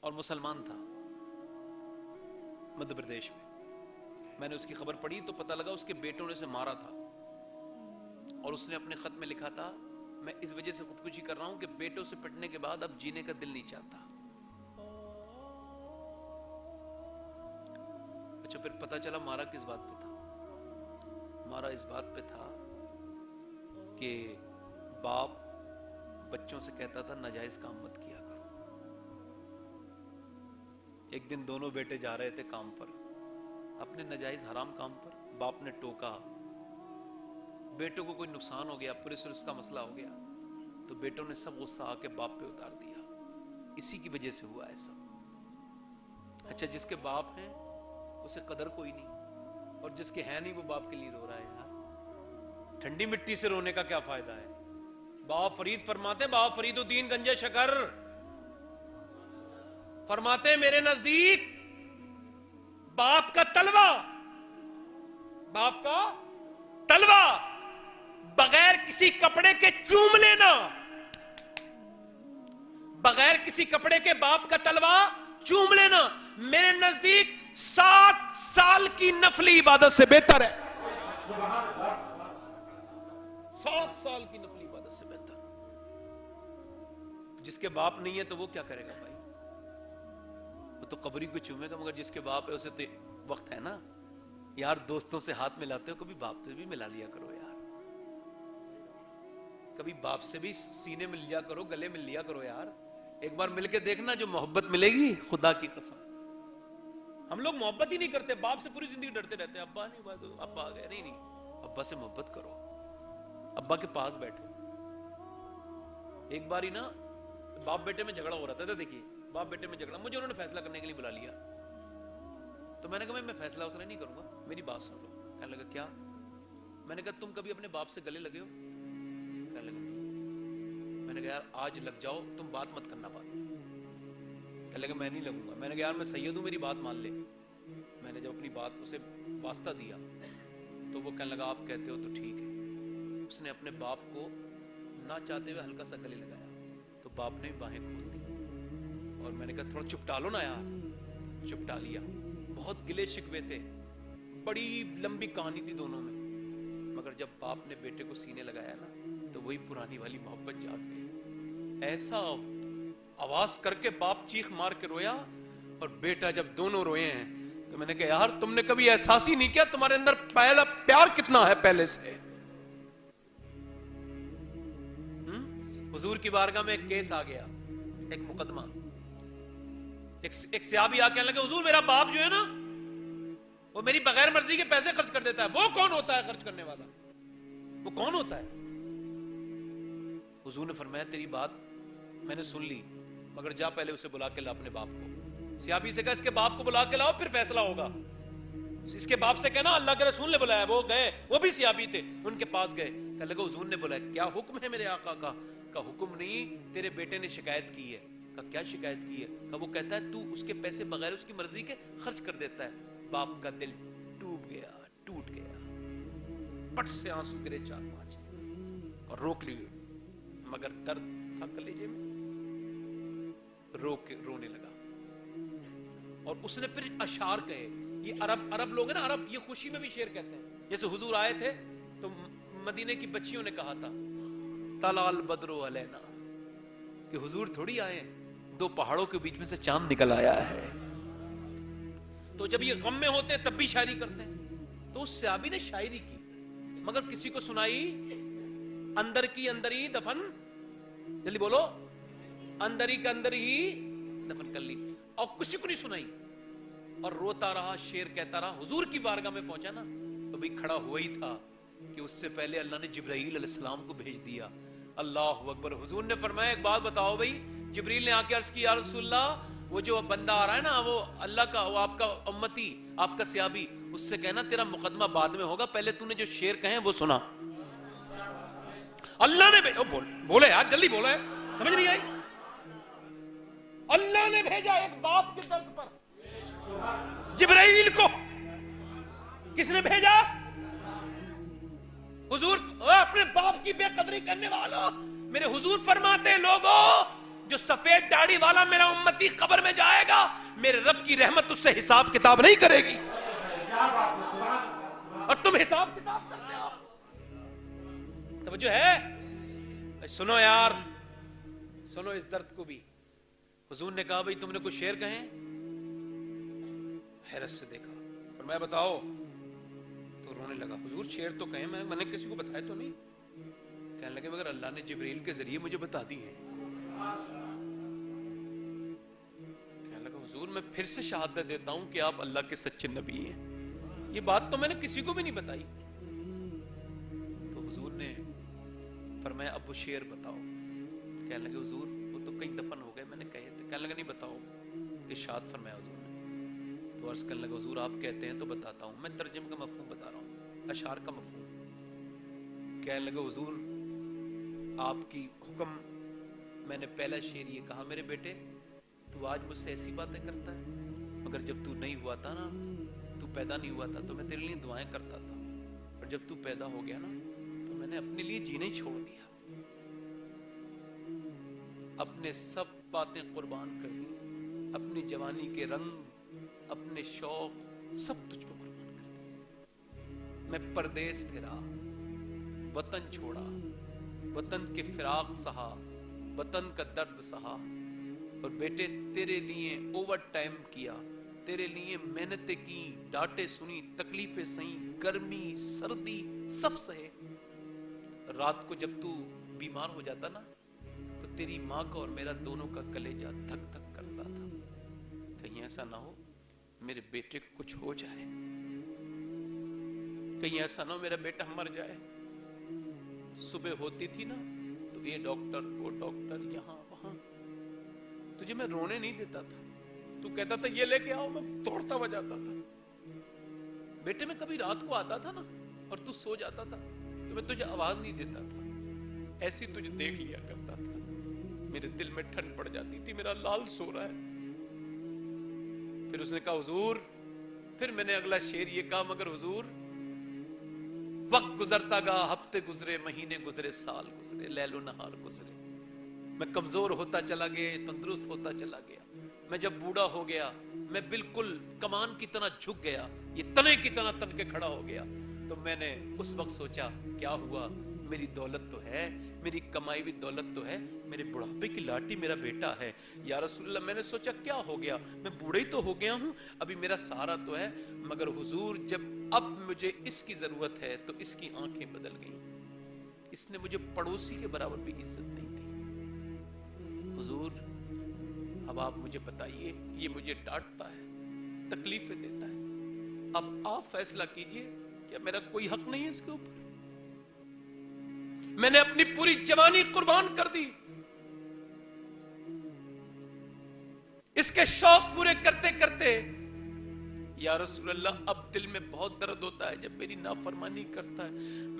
اور مسلمان تھا مدھیہ پردیش میں. میں نے اس کی خبر پڑھی تو پتہ لگا اس کے بیٹوں نے اسے مارا تھا, اور اس نے اپنے خط میں لکھا تھا میں اس وجہ سے خودکشی کر رہا ہوں کہ بیٹوں سے پٹنے کے بعد اب جینے کا دل نہیں چاہتا. اچھا پھر پتہ چلا مارا کس بات پہ تھا. مارا اس بات پہ تھا کہ باپ بچوں سے کہتا تھا ناجائز کام مت کیا کرو. ایک دن دونوں بیٹے جا رہے تھے کام پر, اپنے ناجائز حرام کام پر. باپ نے ٹوکا, بیٹوں کو کوئی نقصان ہو گیا, پولیس کا مسئلہ ہو گیا, تو بیٹوں نے سب غصہ آ کے باپ پہ اتار دیا. اسی کی وجہ سے ہوا ہے سب. اچھا جس کے باپ ہیں اسے قدر کوئی نہیں, اور جس کے ہیں نہیں وہ باپ کے لیے رو رہا ہے. یار ٹھنڈی مٹی سے رونے کا کیا فائدہ ہے. بابا فرید فرماتے ہیں, بابا فرید الدین گنج شکر فرماتے ہیں میرے نزدیک باپ کا تلوہ بغیر کسی کپڑے کے چوم لینا, بغیر کسی کپڑے کے باپ کا تلوہ چوم لینا میرے نزدیک 7 سال کی نفلی عبادت سے بہتر ہے. 7 سال کی نفلی عبادت سے بہتر. جس کے باپ نہیں ہے تو وہ کیا کرے گا بھائی, وہ تو قبری کو چومے گا. مگر جس کے باپ ہے اسے تو وقت ہے نا. یار دوستوں سے ہاتھ ملاتے ہو, کبھی باپ سے بھی ملا لیا کرو یار. کبھی باپ سے بھی سینے مل لیا کرو, گلے مل لیا کرو یار. ایک بار مل کے دیکھنا جو محبت ملے گی, خدا کی قسم. ہم لوگ محبت ہی نہیں کرتے, باپ سے پوری زندگی ڈرتے رہتے ہیں. ابا نہیں ہوا تو ابا آ گئے. نہیں, ابا سے محبت کرو, ابا کے پاس بیٹھو. ایک بار ہی نا باپ بیٹے میں جھگڑا ہو رہا تھا. دیکھیے باپ بیٹے میں جھگڑا, مجھے انہوں نے فیصلہ کرنے کے لیے بلا لیا. تو میں نے کہا میں فیصلہ اس نے نہیں کروں گا, میری بات سن لو. کہنے لگا کیا؟ میں نے کہا تم کبھی اپنے باپ سے گلے لگے ہو؟ کہنے لگا. میں نے کہا یار آج لگ جاؤ, تم بات مت کرنا بات. کہنے لگا میں نہیں لگوں گا. میں نے کہا یار میں سید ہوں, میری بات مان لے. میں نے جب اپنی بات اسے واسطہ دیا تو وہ کہنے لگا آپ کہتے ہو تو ٹھیک ہے. اس نے اپنے باپ کو نہ چاہتے ہوئے ہلکا سا گلے لگایا تو باپ نے باہیں کھول دی. اور میں نے کہا تھوڑا چپٹا لو نا یار. چپٹا لیا. بہت گلے شکوے تھے, بڑی لمبی کہانی تھی دونوں میں. مگر جب باپ نے بیٹے کو سینے لگایا نا تو وہی پرانی والی محبت جاگ گئی. ایسا آواز کر کے باپ چیخ مار کے رویا, اور بیٹا جب دونوں روئے ہیں تو میں نے کہا یار تم نے کبھی احساس ہی نہیں کیا تمہارے اندر پہلا پیار کتنا ہے پہلے سے. حضور کی بارگاہ میں ایک کیس آ گیا, ایک مقدمہ. ایک صحابی آ کے کہنے لگے حضور میرا باپ جو ہے نا وہ میری بغیر مرضی کے پیسے خرچ کر دیتا ہے. وہ کون ہوتا ہے خرچ کرنے والا؟ وہ کون ہوتا ہے؟ حضور نے فرمایا تیری بات میں نے سن لی, مگر جا پہلے اسے بلا کے لا اپنے باپ کو. صحابی سے کہا اس کے باپ کو بلا کے لاؤ پھر فیصلہ ہوگا. اس کے باپ سے کہنا اللہ کے رسول نے بلایا. وہ گئے, وہ بھی صحابی تھے, ان کے پاس گئے. کہنے لگا حضور نے بلایا. کیا حکم ہے میرے آقا کا؟ کا حکم نہیں, تیرے بیٹے نے شکایت کی ہے. کہا کیا شکایت کی ہے؟ کہا وہ کہتا ہے تو اس کے پیسے بغیر اس کی مرضی کے خرچ کر دیتا ہے. باپ کا دل ٹوٹ گیا, پٹ سے آنسو گرے 4-5 اور روک لیے. مگر درد تھا کلیجے میں, رونے لگا. اور اس نے پھر اشعار کہے. یہ عرب لوگ ہیں نا, عرب یہ خوشی میں بھی شعر کہتے ہیں. جیسے حضور آئے تھے تو مدینے کی بچیوں نے کہا تھا طلع البدر علینا, کہ حضور تھوڑی آئے, 2 پہاڑوں کے بیچ میں سے چاند نکل آیا ہے. تو جب یہ غم میں ہوتے ہیں تب بھی شاعری کرتے ہیں. تو اس صحابی نے شاعری کی مگر کسی کو سنائی اندر کی اندر ہی دفن, جلدی بولو, اندر ہی کے اندر ہی دفن کر لی, اور کسی کو نہیں سنائی. اور روتا رہا, شعر کہتا رہا. حضور کی بارگاہ میں پہنچا نا تو بھی کھڑا ہوا ہی تھا کہ اس سے پہلے اللہ نے جبرائیل علیہ السلام کو بھیج دیا. اللہ اکبر. حضور نے فرمایا ایک بات بتاؤ بھائی. جبریل نے آ کے عرض کی یا رسول اللہ وہ جو بندہ آ رہا ہے نا وہ اللہ کا, وہ آپ کا امتی, آپ کا صحابی, اس سے کہنا تیرا مقدمہ بعد میں ہوگا, پہلے تو نے جو شعر کہیں وہ سنا. اللہ نے بولے یار جلدی بولے, سمجھ نہیں آئی. اللہ نے بھیجا ایک باپ کے درد پر جبرائیل کو. کس نے بھیجا؟ حضور. اپنے باپ کی بے قدری کرنے والوں, میرے حضور فرماتے ہیں لوگوں جو سفید داڑھی والا میرا امتی قبر میں جائے گا میرے رب کی رحمت اس سے حساب کتاب نہیں کرے گی. اور تم حساب کتاب کرتے ہو. توجہ ہے؟ سنو یار, سنو اس درد کو بھی. حضور نے کہا بھئی تم نے کچھ شعر کہیں؟ حیرت سے دیکھا, فرمایا بتاؤ. تو رونے لگا. حضور شعر تو کہیں, میں نے کسی کو بتایا تو نہیں. کہنے لگے مگر اللہ نے جبریل کے ذریعے مجھے بتا دی ہیں. کہنے لگا حضور میں پھر سے شہادت دیتا ہوں کہ آپ اللہ کے سچے نبی ہیں. یہ بات تو میں نے کسی کو بھی نہیں بتائی. تو حضور نے فرمایا اب وہ شعر بتاؤ. کہنے لگے حضور وہ تو کئی دفن ہو گئے, میں نے کہے تھے. کہنے لگا نہیں بتاؤ. ارشاد فرمایا حضور نے. تو عرض کرنے لگا حضور آپ کہتے ہیں تو بتاتا ہوں. میں ترجمے کا مفہوم بتا رہا ہوں, اشعار کا مفہوم. کہنے لگا حضور آپ کی حکم. میں نے پہلا شعر یہ کہا میرے بیٹے تو آج مجھ سے ایسی باتیں کرتا ہے, مگر جب تو نہیں ہوا تھا نا, تو پیدا نہیں ہوا تھا تو میں تیرے لیے دعائیں کرتا تھا, اور جب تو پیدا ہو گیا نا تو میں نے اپنے لیے جینا ہی چھوڑ دیا. اپنے سب باتیں قربان کر دی, اپنی جوانی کے رنگ, اپنے شوق سب تجھ پر قربان کر دی. میں پردیس پھرا, وطن چھوڑا, وطن کے فراق سہا, وطن کا درد سہا, اور بیٹے تیرے لیے اوور ٹائم کیا, تیرے لیے محنتیں کی, ڈانٹیں سنی, تکلیفیں سہیں, گرمی سردی سب سہے. رات کو جب تو بیمار ہو جاتا نا تو تیری ماں کا اور میرا دونوں کا کلیجہ دھک دھک کرتا تھا, کہیں ایسا نہ ہو میرے بیٹے کو کچھ ہو جائے, کہیں ایسا نہ ہو میرا بیٹا مر جائے. صبح ہوتی تھی نا تو یہ ڈاکٹر وہ ڈاکٹر یہاں وہاں, تجھے میں رونے نہیں دیتا تھا. تو کہتا تھا یہ لے کے آؤ, میں دوڑتا ہوا جاتا تھا. بیٹے میں کبھی رات کو آتا تھا نا اور تو سو جاتا تھا تو میں تجھے آواز نہیں دیتا تھا, ایسی تجھے دیکھ لیا کرتا تھا. میرے دل میں ٹھنڈ پڑ جاتی تھی میرا لال سو رہا ہے. پھر اس نے کہا حضور, پھر میں نے اگلا شعر یہ کہا مگر حضور وقت گزرتا گا, ہفتے گزرے, مہینے گزرے, سال گزرے, لیل و نہار گزرے. میں کمزور ہوتا چلا گیا, تندرست ہوتا چلا گیا. میں جب بوڑھا ہو گیا میں بالکل کمان کی طرح جھک گیا, یہ تنے کی طرح تن کے کھڑا ہو گیا. تو میں نے اس وقت سوچا کیا ہوا, میری دولت تو ہے, میری کمائی بھی دولت تو ہے, میرے بڑھاپے کی لاٹھی میرا بیٹا ہے. یا رسول اللہ, میں نے سوچا کیا ہو گیا, میں بوڑھا ہی تو ہو گیا ہوں, ابھی میرا سہارا تو ہے. مگر حضور جب اب مجھے اس کی ضرورت ہے تو اس کی آنکھیں بدل گئیں. اس نے مجھے پڑوسی کے برابر بھی عزت نہیں دی. حضور اب آپ مجھے بتائیے, یہ مجھے ڈانٹتا ہے, تکلیفیں دیتا ہے, اب آپ فیصلہ کیجئے, کیا میرا کوئی حق نہیں ہے اس کے اوپر؟ میں نے اپنی پوری جوانی قربان کر دی, اس کے شوق پورے کرتے کرتے. یا رسول اللہ اب دل میں بہت درد ہوتا ہے جب میری نافرمانی کرتا ہے.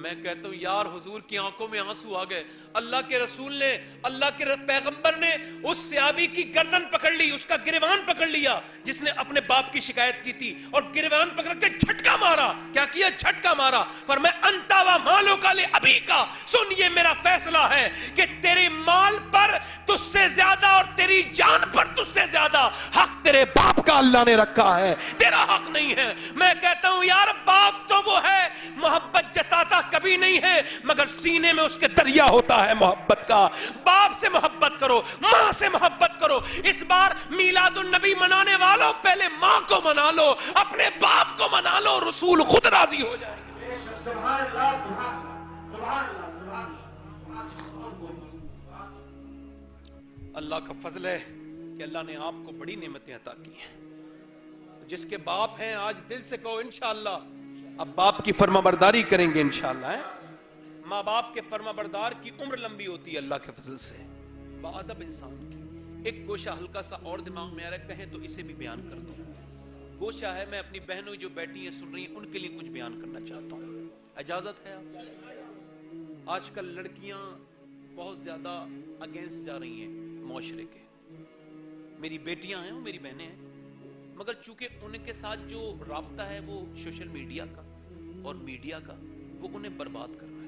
میں کہتا ہوں یار حضور کی آنکھوں میں آنسو آ گئے. اللہ کے رسول نے, اللہ کے پیغمبر نے اس صحابی کی گردن پکڑ لی, اس کا گریبان پکڑ لیا جس نے اپنے باپ کی شکایت کی تھی, اور گریبان پکڑ کے جھٹکا مارا. کیا کیا؟ جھٹکا مارا. فرمایا انتا و مالو کا لے ابھی کا, سن یہ میرا فیصلہ ہے کہ تیرے مال پر تجھ سے زیادہ اور تیری جان پر تجھ سے زیادہ حق تیرے باپ کا اللہ نے رکھا ہے, تیرا حق نہیں ہے. میں کہتا ہوں یار باپ تو وہ ہے, محبت جتاتا کبھی نہیں ہے, مگر سینے میں اس کے دریا ہوتا ہے محبت کا. باپ سے محبت کرو, ماں سے محبت کرو. اس بار میلاد النبی منانے والوں پہلے ماں کو منا لو, اپنے باپ کو منا لو, رسول خود راضی ہو جائے گے. سبحان اللہ, سبحان اللہ. اللہ کا فضل ہے کہ اللہ نے آپ کو بڑی نعمتیں عطا کی ہیں. جس کے باپ ہیں آج دل سے کہو انشاءاللہ اب باپ کی فرما برداری کریں گے انشاءاللہ. ماں باپ کے فرما بردار کی عمر لمبی ہوتی ہے اللہ کے فضل سے, باادب انسان کی. ایک گوشہ ہلکا سا اور دماغ میں آ رہا ہے, کہیں تو اسے بھی بیان کر دوں. گوشہ ہے, میں اپنی بہنوں جو بیٹھی ہیں سن رہی ہیں ان کے لیے کچھ بیان کرنا چاہتا ہوں, اجازت ہے آپ؟ آج کل لڑکیاں بہت زیادہ اگینسٹ جا رہی ہیں معاشرے کے. میری بیٹیاں ہیں, میری بہنیں ہیں, مگر چونکہ ان کے ساتھ جو رابطہ ہے وہ سوشل میڈیا کا اور میڈیا کا, وہ انہیں برباد کر رہا ہے.